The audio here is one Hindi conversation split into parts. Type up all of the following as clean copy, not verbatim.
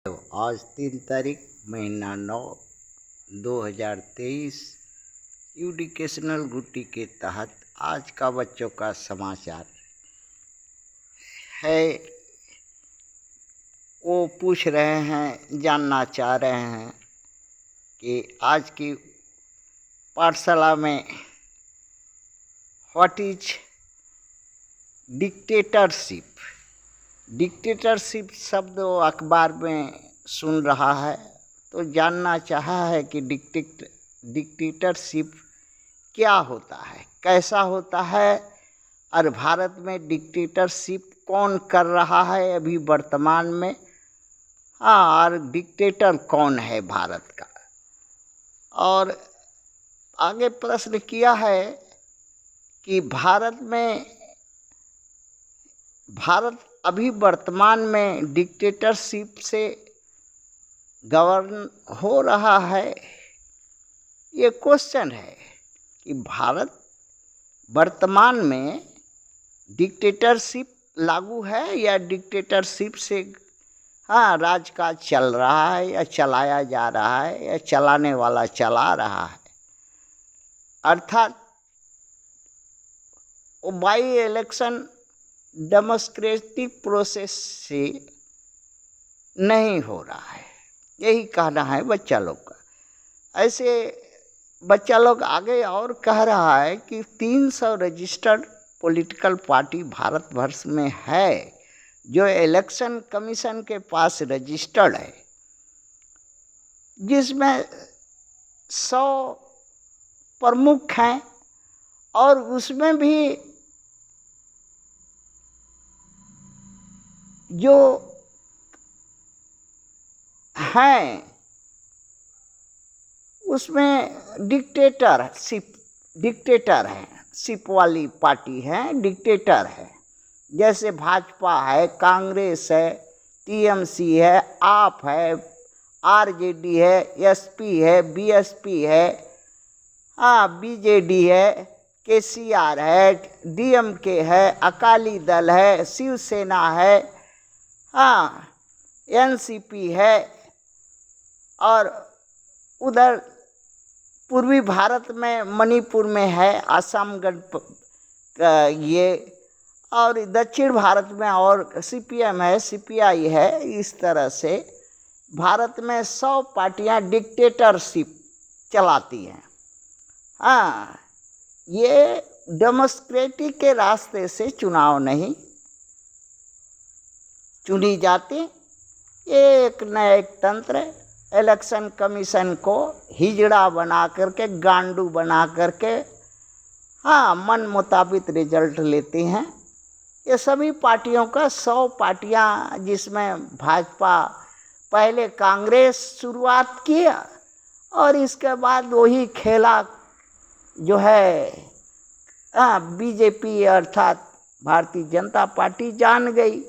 तो आज 3 तारीख महीना 9 2023 एजुकेशनल गुट्टी के तहत आज का बच्चों का समाचार है। वो पूछ रहे हैं, जानना चाह रहे हैं कि आज की पाठशाला में व्हाट इज डिक्टेटरशिप। डिक्टेटरशिप शब्द वो अखबार में सुन रहा है तो जानना चाहा है कि डिक्टेटरशिप क्या होता है, कैसा होता है, और भारत में डिक्टेटरशिप कौन कर रहा है अभी वर्तमान में। हाँ, और डिक्टेटर कौन है भारत का। और आगे प्रश्न किया है कि भारत अभी वर्तमान में डिक्टेटरशिप से गवर्न हो रहा है। ये क्वेश्चन है कि भारत वर्तमान में डिक्टेटरशिप लागू है या डिक्टेटरशिप से राजकाज चल रहा है या चलाया जा रहा है या चलाने वाला चला रहा है। अर्थात वो बाई इलेक्शन डेमोक्रेटिक प्रोसेस से नहीं हो रहा है, यही कहना है बच्चा लोग का। ऐसे बच्चा लोग आगे और कह रहा है कि 300 रजिस्टर्ड पॉलिटिकल पार्टी भारत वर्ष में है जो इलेक्शन कमीशन के पास रजिस्टर्ड है, जिसमें 100 प्रमुख हैं और उसमें भी जो हैं उसमें डिक्टेटर है, शिप वाली पार्टी है, डिक्टेटर है। जैसे भाजपा है, कांग्रेस है, टीएमसी है, आप है, आरजेडी है, एसपी है, बीएसपी है, बीजेडी है, केसीआर है, डीएमके है, अकाली दल है, शिवसेना है, एनसीपी है, और उधर पूर्वी भारत में मणिपुर में है असम ये, और दक्षिण भारत में और सीपीएम है, सीपीआई है। इस तरह से भारत में 100 पार्टियां डिक्टेटरशिप चलाती हैं। ये डेमोक्रेटिक के रास्ते से चुनाव नहीं चुनी जाती। एक न एक तंत्र इलेक्शन कमीशन को हिजड़ा बना करके, गांडू बना करके मन मुताबिक रिजल्ट लेती हैं। ये सभी पार्टियों का 100 पार्टियां, जिसमें भाजपा पहले कांग्रेस शुरुआत किया और इसके बाद वही खेला जो है बीजेपी अर्थात भारतीय जनता पार्टी जान गई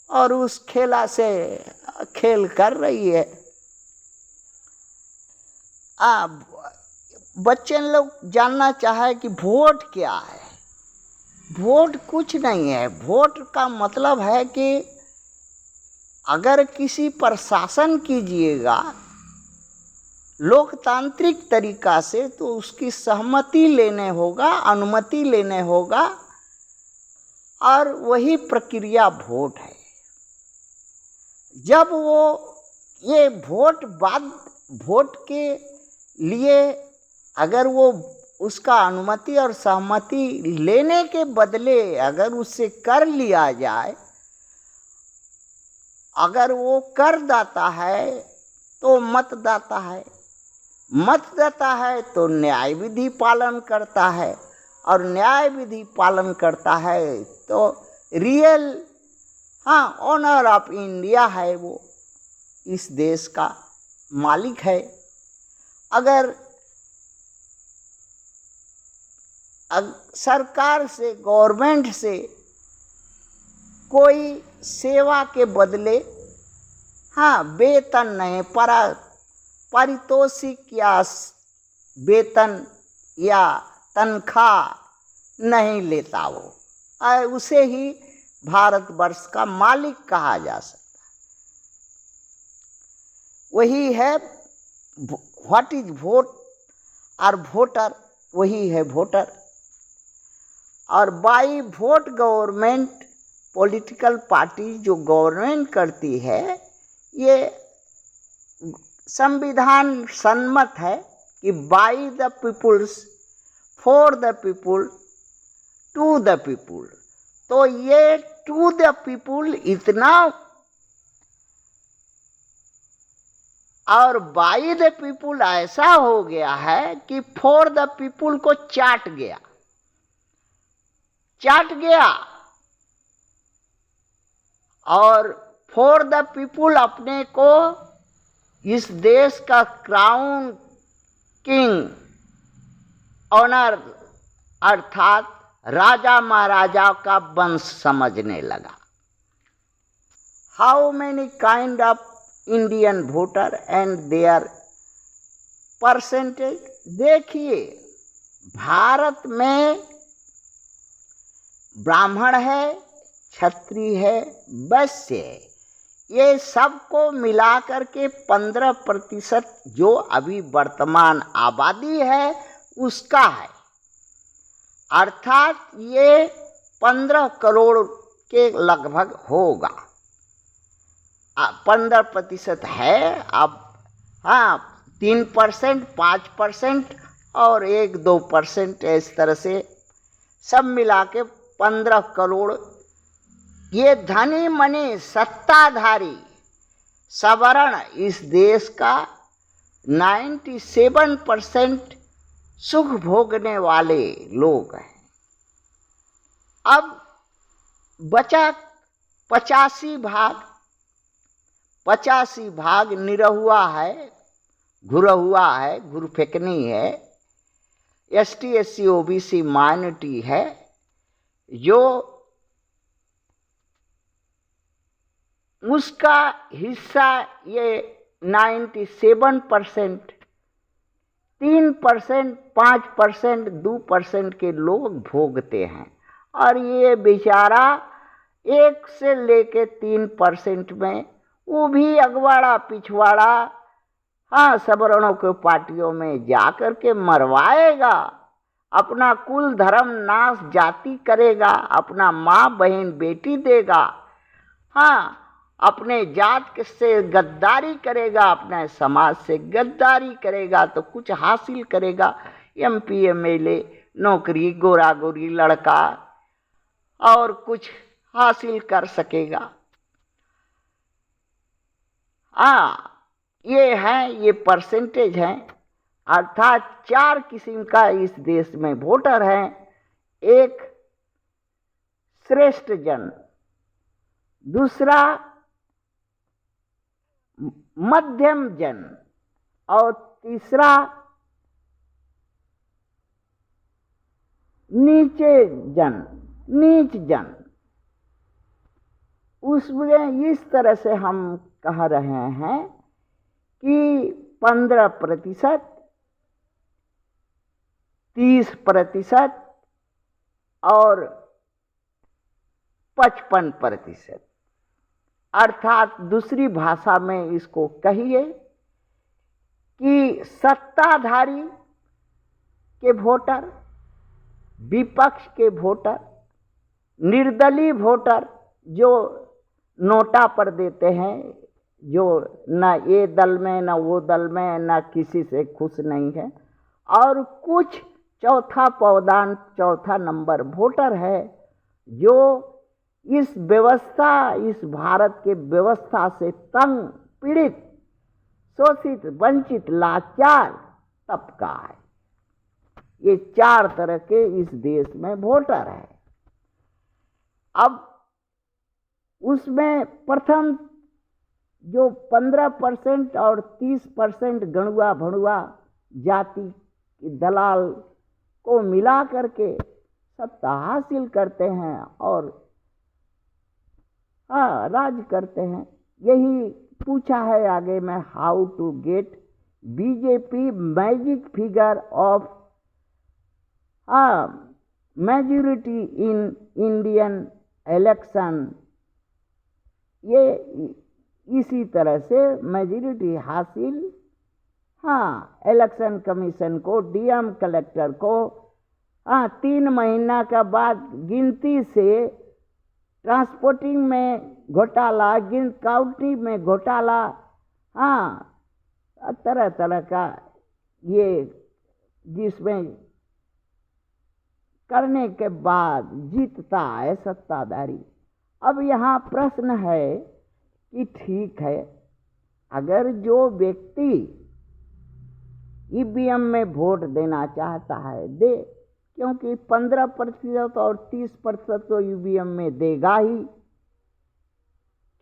और उस खेला से खेल कर रही है। बच्चे लोग जानना चाहे कि वोट क्या है। वोट कुछ नहीं है। वोट का मतलब है कि अगर किसी पर शासन कीजिएगा लोकतांत्रिक तरीका से तो उसकी सहमति लेने होगा, अनुमति लेने होगा, और वही प्रक्रिया वोट है। जब ये वोट के लिए अगर वो उसका अनुमति और सहमति लेने के बदले अगर उससे कर लिया जाए, अगर वो करदाता है तो मतदाता है, मतदाता है तो न्याय विधि पालन करता है, और न्याय विधि पालन करता है तो रियल ऑनर ऑफ इंडिया है, वो इस देश का मालिक है। अगर सरकार से, गवर्नमेंट से कोई सेवा के बदले वेतन नहीं, पारितोषिक या वेतन या तनख्वाह नहीं लेता वो, उसे ही भारतवर्ष का मालिक कहा जा सकता वही है व्हाट इज वोट, और वोटर वही है वोटर। और by vote government, political party जो गवर्नमेंट करती है, ये संविधान सम्मत है कि by the peoples, for the people, to the people. तो ये टू द पीपुल इतना और बाई द पीपुल ऐसा हो गया है कि फॉर द पीपुल को चाट गया। और फॉर द पीपुल अपने को इस देश का क्राउन किंग ऑनर अर्थात राजा महाराजा का वंश समझने लगा। How many kind of Indian voter and their percentage. देखिए, भारत में ब्राह्मण है, क्षत्रिय है, वैश्य है, ये सबको मिलाकर के 15% जो अभी वर्तमान आबादी है उसका है। अर्थात ये 15 करोड़ के लगभग होगा। 15% है। अब हाँ, 3%, 5% और 1-2% इस तरह से सब मिला के 15 करोड़। ये धनी मनी सत्ताधारी सवर्ण इस देश का 97% सुख भोगने वाले लोग हैं। अब बचा 85 भाग निरहुआ है, घुरहुआ है, घुरफेकनी है, ST SC OBC माइनॉरिटी है, जो उसका हिस्सा ये 97%, 3%, 5%, 2% के लोग भोगते हैं। और ये बेचारा 1 से लेके 3% में, वो भी अगवाड़ा पिछवाड़ा, हाँ, सवर्णों के पार्टियों में जाकर के मरवाएगा, अपना कुल धर्म नाश जाति करेगा, अपना माँ बहन बेटी देगा, हाँ, अपने जात से गद्दारी करेगा, अपने समाज से गद्दारी करेगा तो कुछ हासिल करेगा, MP MLA नौकरी, गोरा गोरी लड़का और कुछ हासिल कर सकेगा। हाँ, ये है, ये परसेंटेज है। अर्थात 4 किस्म का इस देश में वोटर है। एक श्रेष्ठ जन, दूसरा मध्यम जन, और तीसरा नीच जन। उसमें इस तरह से हम कह रहे हैं कि 15%, 30% और 55%। अर्थात दूसरी भाषा में इसको कहिए कि सत्ताधारी के वोटर, विपक्ष के वोटर, निर्दलीय वोटर जो नोटा पर देते हैं, जो न ये दल में न वो दल में, न किसी से खुश नहीं है, और कुछ चौथा नंबर वोटर है जो इस व्यवस्था, इस भारत के व्यवस्था से तंग, पीड़ित, शोषित, वंचित, लाचार तबका है। ये 4 तरह के इस देश में वोटर है। अब उसमें प्रथम जो 15% और 30% गणुआ भणुआ जाति दलाल को मिला करके सत्ता हासिल करते हैं और हाँ, राज करते हैं। यही पूछा है आगे में, how to get BJP magic figure of majority in Indian election. ये इसी तरह से मेजॉरिटी हासिल, हाँ, इलेक्शन कमीशन को, डीएम कलेक्टर को, हाँ, 3 महीना का बाद गिनती से ट्रांसपोर्टिंग में घोटाला, काउंटी में घोटाला, हाँ, तरह तरह का ये जिसमें करने के बाद जीतता है सत्ताधारी। अब यहाँ प्रश्न है कि ठीक है, अगर जो व्यक्ति ईवीएम में वोट देना चाहता है दे, क्योंकि 15% और 30% तो ईवीएम में देगा ही,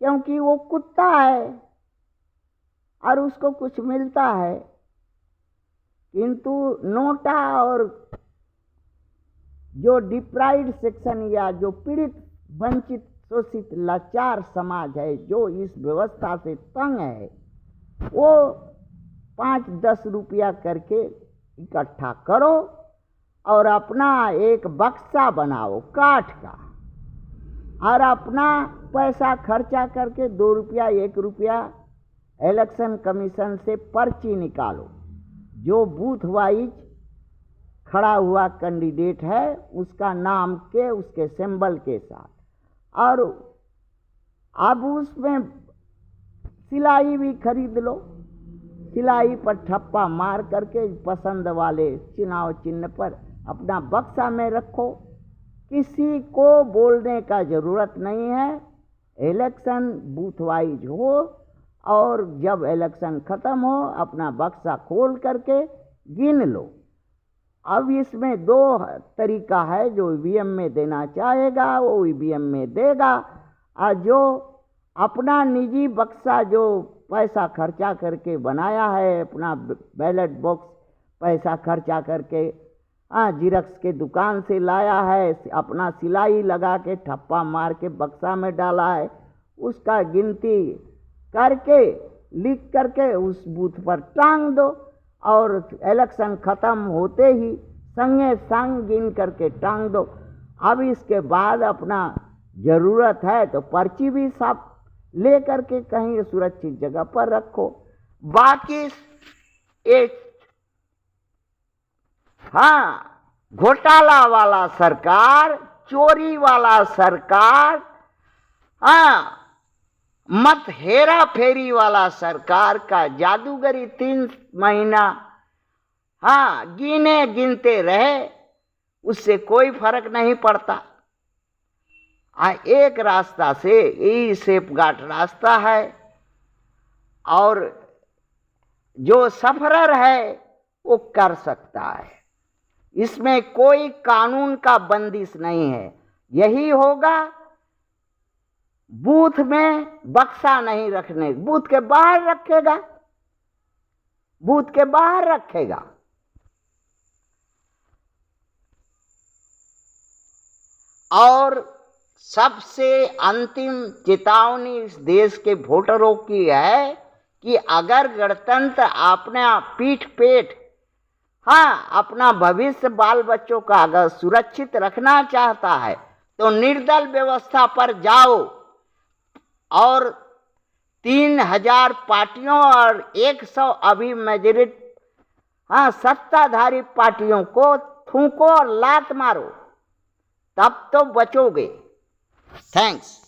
क्योंकि वो कुत्ता है और उसको कुछ मिलता है। किंतु नोटा और जो डिप्राइव्ड सेक्शन या जो पीड़ित, वंचित, शोषित, लाचार समाज है, जो इस व्यवस्था से तंग है, वो 5-10 रुपया करके इकट्ठा करो और अपना एक बक्सा बनाओ काठ का, और अपना पैसा खर्चा करके 2 रुपया 1 रुपया इलेक्शन कमीशन से पर्ची निकालो। जो बूथ वाइज खड़ा हुआ कैंडिडेट है उसका नाम के, उसके सिंबल के साथ, और अब उसमें सिलाई भी खरीद लो। सिलाई पर ठप्पा मार करके पसंद वाले चुनाव चिन्ह पर अपना बक्सा में रखो। किसी को बोलने का जरूरत नहीं है। इलेक्शन बूथ वाइज हो और जब इलेक्शन खत्म हो अपना बक्सा खोल करके गिन लो। अब इसमें 2 तरीका है, जो ईवीएम में देना चाहेगा वो ईवीएम में देगा, और जो अपना निजी बक्सा जो पैसा खर्चा करके बनाया है, अपना बैलेट बॉक्स पैसा खर्चा करके जिरक्स के दुकान से लाया है, अपना सिलाई लगा के ठप्पा मार के बक्सा में डाला है, उसका गिनती करके लिख करके उस बूथ पर टांग दो, और इलेक्शन खत्म होते ही संगे संग गिन करके टांग दो। अब इसके बाद अपना जरूरत है तो पर्ची भी साफ ले करके कहीं सुरक्षित जगह पर रखो। बाकी एक, हाँ, घोटाला वाला सरकार, चोरी वाला सरकार, हाँ, मत हेरा फेरी वाला सरकार का जादूगरी 3 महीना, हाँ, गिने गिनते रहे, उससे कोई फर्क नहीं पड़ता। एक रास्ता से यही सेफगार्ड रास्ता है, और जो सफरर है वो कर सकता है। इसमें कोई कानून का बंदिश नहीं है। यही होगा, बूथ में बक्सा नहीं रखने, बूथ के बाहर रखेगा, बूथ के बाहर रखेगा। और सबसे अंतिम चेतावनी इस देश के वोटरों की है कि अगर गणतंत्र अपना पीठ पेट, हाँ, अपना भविष्य बाल बच्चों का अगर सुरक्षित रखना चाहता है तो निर्दल व्यवस्था पर जाओ और 3000 पार्टियों और 100 अभी मेजॉरिटी, हाँ, सत्ताधारी पार्टियों को थूको और लात मारो, तब तो बचोगे। थैंक्स।